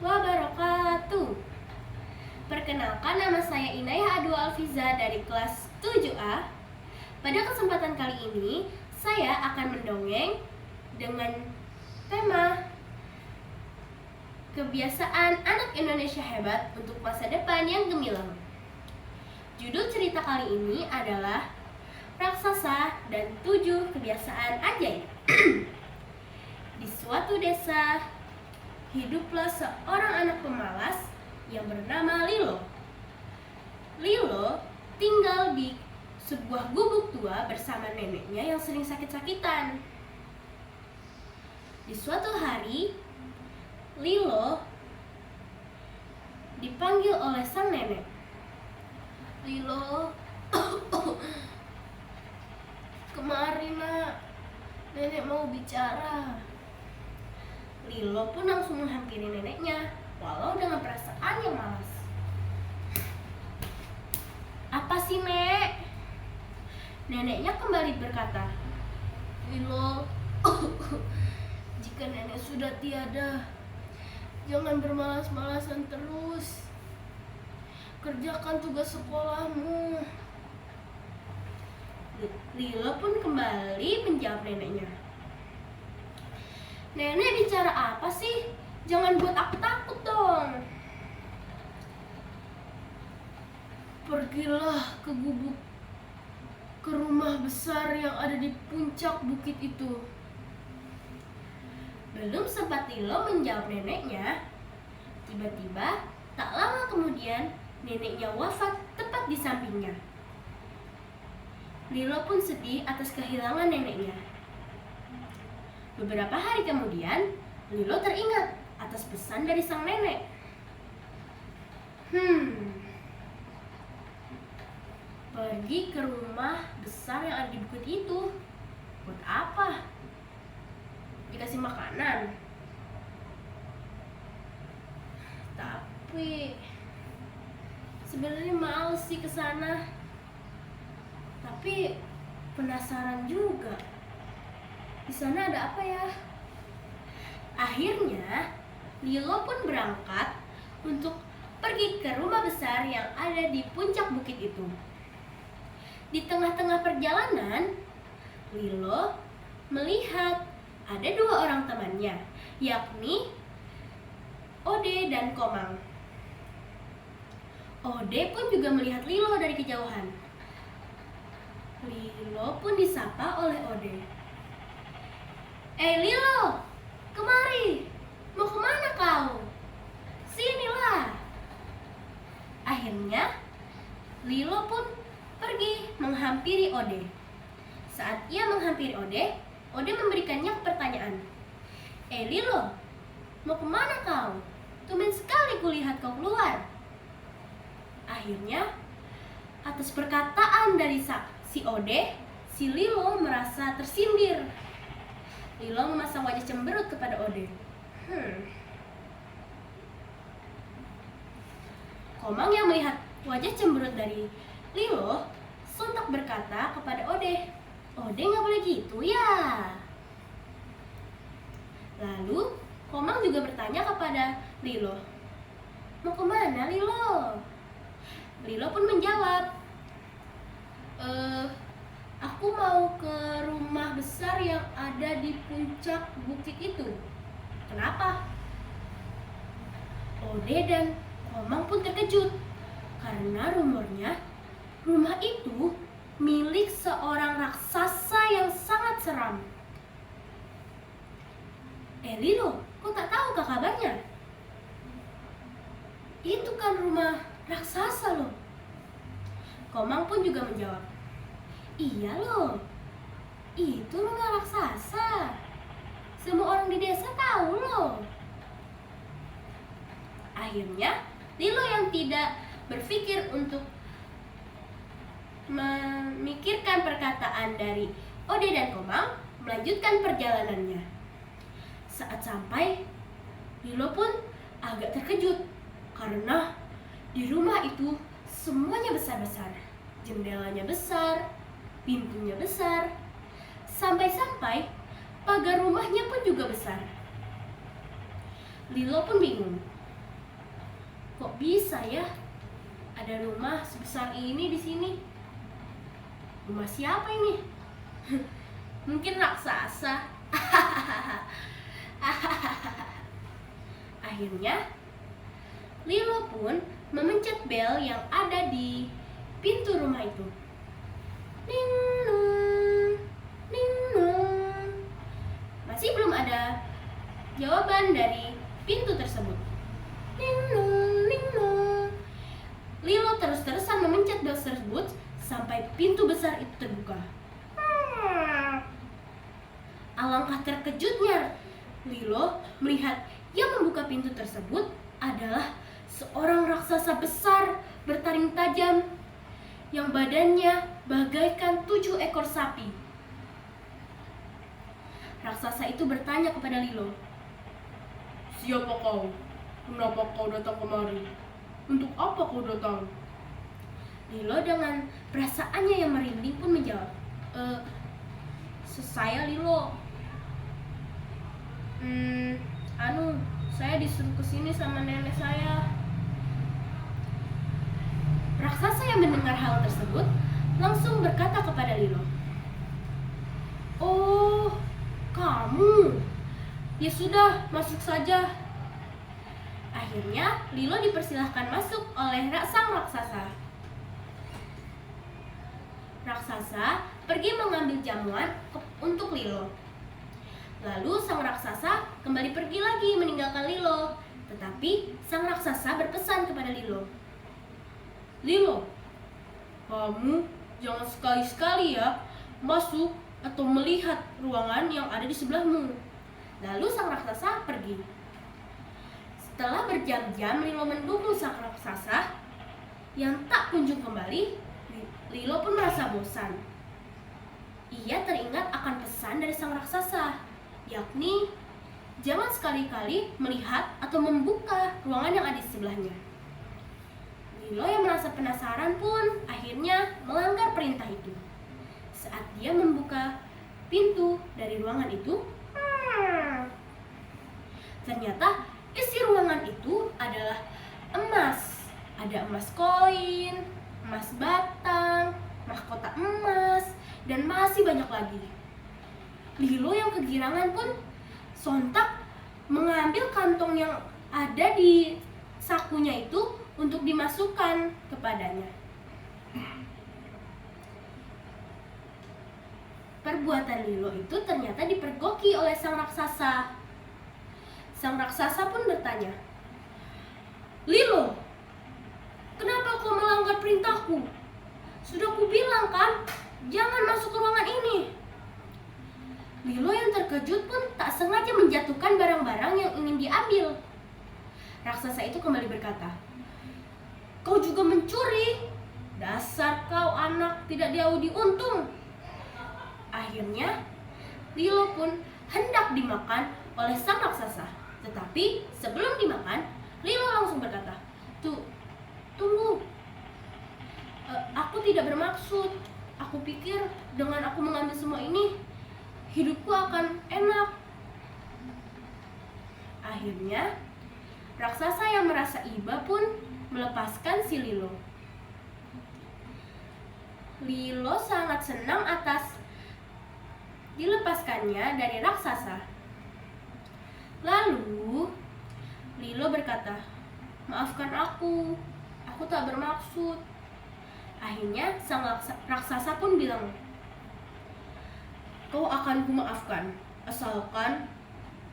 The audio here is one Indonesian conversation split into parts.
wabarakatuh. Perkenalkan, nama saya Inayah Adwa Alfiza dari kelas 7A. Pada kesempatan kali ini, saya akan mendongeng dengan tema kebiasaan anak Indonesia hebat untuk masa depan yang gemilang. Judul cerita kali ini adalah Raksasa dan 7 Kebiasaan Ajaib. Di suatu desa, hiduplah seorang anak pemalas yang bernama Lilo. Lilo tinggal di sebuah gubuk tua bersama neneknya yang sering sakit-sakitan. Di suatu hari, Lilo dipanggil oleh sang nenek. Lilo, kemari nak, nenek mau bicara. Lilo pun langsung menghampiri neneknya, walau dengan perasaan yang malas. Apa sih, Nek? Neneknya kembali berkata, Lilo, jika nenek sudah tiada, jangan bermalas-malasan terus. Kerjakan tugas sekolahmu. Lilo pun kembali menjawab neneknya. Nenek bicara apa sih? Jangan buat aku takut dong. Pergilah ke rumah besar yang ada di puncak bukit itu. Belum sempat Lilo menjawab neneknya, tiba-tiba tak lama kemudian neneknya wafat tepat di sampingnya. Lilo pun sedih atas kehilangan neneknya. Beberapa hari kemudian, Lilo teringat atas pesan dari sang nenek. Pergi ke rumah besar yang ada di bukit itu. Buat apa? Dikasih makanan. Tapi sebenarnya males sih ke sana. Tapi penasaran juga. Di sana ada apa ya? Akhirnya, Lilo pun berangkat untuk pergi ke rumah besar yang ada di puncak bukit itu. Di tengah-tengah perjalanan, Lilo melihat ada 2 orang temannya, yakni Ode dan Komang. Ode pun juga melihat Lilo dari kejauhan. Lilo pun disapa oleh Ode. Lilo, kemari. Mau kemana kau? Sinilah. Akhirnya, Lilo pun pergi menghampiri Ode. Saat ia menghampiri Ode, Ode memberikannya pertanyaan. Lilo, mau kemana kau? Tumben sekali kulihat kau keluar. Akhirnya, atas perkataan dari si Ode, si Lilo merasa tersindir. Lilo memasang wajah cemberut kepada Ode. Komang yang melihat wajah cemberut dari Lilo sontak berkata kepada Ode, Ode nggak boleh gitu ya. Lalu Komang juga bertanya kepada Lilo, mau kemana Lilo? Lilo pun menjawab, aku mau ke rumah besar yang ada di puncak bukit itu. Kenapa? Ode dan Komang pun terkejut karena rumornya rumah itu milik seorang raksasa yang sangat seram. Lilo, kau tak tahu kah kabarnya? Itu kan rumah raksasa loh. Komang pun juga menjawab, iya loh, itu rumah raksasa. Semua orang di desa tahu loh. Akhirnya, Lilo yang tidak berpikir untuk memikirkan perkataan dari Ode dan Komang melanjutkan perjalanannya. Saat sampai, Lilo pun agak terkejut karena di rumah itu semuanya besar-besar. Jendelanya besar, pintunya besar, sampai-sampai pagar rumahnya pun juga besar. Lilo pun bingung. Kok bisa ya? Ada rumah sebesar ini di sini. Rumah siapa ini? Mungkin raksasa. Akhirnya, Lilo pun memencet bel yang ada di pintu rumah itu. Ding dong, ding dong. Masih belum ada jawaban dari pintu tersebut. Ding dong, ding dong. Lilo terus-terusan memencet bel tersebut sampai pintu besar itu terbuka. Alangkah terkejutnya Lilo melihat yang membuka pintu tersebut adalah seorang raksasa besar bertaring tajam yang badannya bagaikan 7 ekor sapi. Raksasa itu bertanya kepada Lilo, "Siapa kau? Kenapa kau datang kemari? Untuk apa kau datang?" Lilo dengan perasaannya yang merinding pun menjawab, "Saya Lilo. Saya disuruh kesini sama nenek saya." Raksasa yang mendengar hal tersebut langsung berkata kepada Lilo, "Oh, kamu? Ya sudah, masuk saja." Akhirnya Lilo dipersilahkan masuk oleh sang raksasa. Raksasa pergi mengambil jamuan untuk Lilo. Lalu sang raksasa kembali pergi lagi meninggalkan Lilo. Tetapi sang raksasa berpesan kepada Lilo, "Lilo, kamu jangan sekali-sekali ya masuk atau melihat ruangan yang ada di sebelahmu." Lalu sang raksasa pergi. Setelah berjam-jam Lilo menunggu sang raksasa yang tak kunjung kembali, Lilo pun merasa bosan. Ia teringat akan pesan dari sang raksasa, yakni jangan sekali-kali melihat atau membuka ruangan yang ada di sebelahnya. Lilo yang merasa penasaran pun akhirnya melanggar perintah itu. Saat dia membuka pintu dari ruangan itu, ternyata isi ruangan itu adalah emas. Ada emas koin, emas batang, mahkota emas, dan masih banyak lagi. Lilo yang kegirangan pun sontak mengambil kantong yang ada di sakunya itu untuk dimasukkan kepadanya. Perbuatan Lilo itu ternyata dipergoki oleh sang raksasa. Sang raksasa pun bertanya, "Lilo, kenapa kau melanggar perintahku? Sudah kubilang kan, jangan masuk ke ruangan ini." Lilo yang terkejut pun tak sengaja menjatuhkan barang-barang yang ingin diambil. Raksasa itu kembali berkata, "Kau juga mencuri. Dasar kau anak tidak diaudi untung." Akhirnya, Lilo pun hendak dimakan oleh sang raksasa. Tetapi sebelum dimakan, Lilo langsung berkata, Tunggu. Aku tidak bermaksud. Aku pikir dengan aku mengambil semua ini, hidupku akan enak." Akhirnya, raksasa yang merasa iba pun melepaskan si Lilo. Lilo sangat senang atas dilepaskannya dari raksasa. Lalu, Lilo berkata, "Maafkan aku tak bermaksud." Akhirnya, sang raksasa pun bilang, "Kau akan kumaafkan, asalkan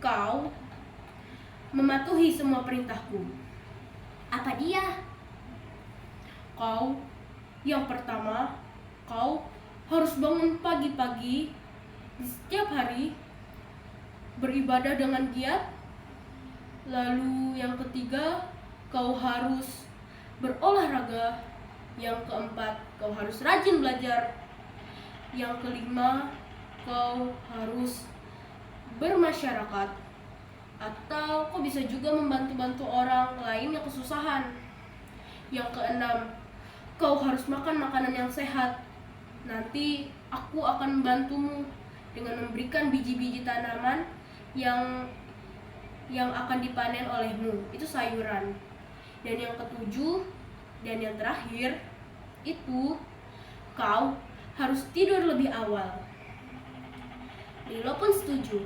kau mematuhi semua perintahku." "Apa dia?" Yang pertama, kau harus bangun pagi-pagi di setiap hari, beribadah dengan giat. Lalu yang ketiga, kau harus berolahraga. Yang keempat, kau harus rajin belajar. Yang kelima, kau harus bermasyarakat. Atau kau bisa juga membantu-bantu orang lain yang kesusahan. Yang keenam, kau harus makan makanan yang sehat. Nanti aku akan membantumu dengan memberikan biji-biji tanaman yang akan dipanen olehmu. Itu sayuran. Dan yang ketujuh dan yang terakhir itu kau harus tidur lebih awal. Lilo pun setuju.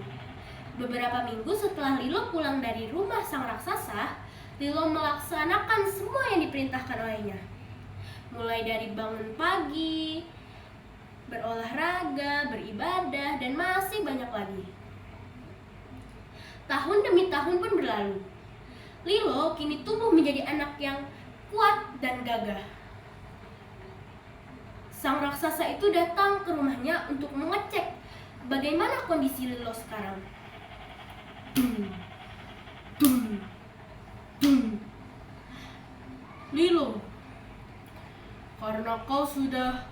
Beberapa minggu setelah Lilo pulang dari rumah sang raksasa, Lilo melaksanakan semua yang diperintahkan olehnya. Mulai dari bangun pagi, berolahraga, beribadah, dan masih banyak lagi. Tahun demi tahun pun berlalu. Lilo kini tumbuh menjadi anak yang kuat dan gagah. Sang raksasa itu datang ke rumahnya untuk mengecek bagaimana kondisi Lilo sekarang. Lilo, karena kau sudah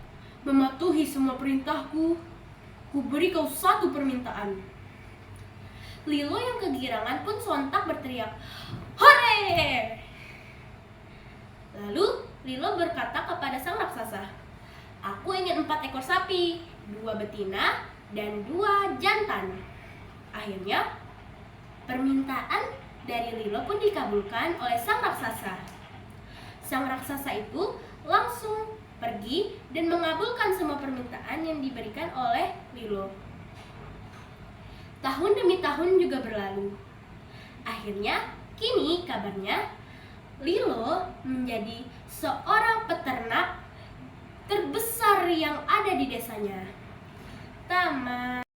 mematuhi semua perintahku, ku beri kau satu permintaan. Lilo yang kegirangan pun sontak berteriak, "Hore!" Lalu Lilo berkata kepada sang raksasa, "Aku ingin 4 ekor sapi, 2 betina, dan 2 jantan." Akhirnya, permintaan dari Lilo pun dikabulkan oleh sang raksasa. Sang raksasa itu langsung pergi dan mengabulkan semua permintaan yang diberikan oleh Lilo. Tahun demi tahun juga berlalu. Akhirnya, kini kabarnya Lilo menjadi seorang peternak terbesar yang ada di desanya. Tamat.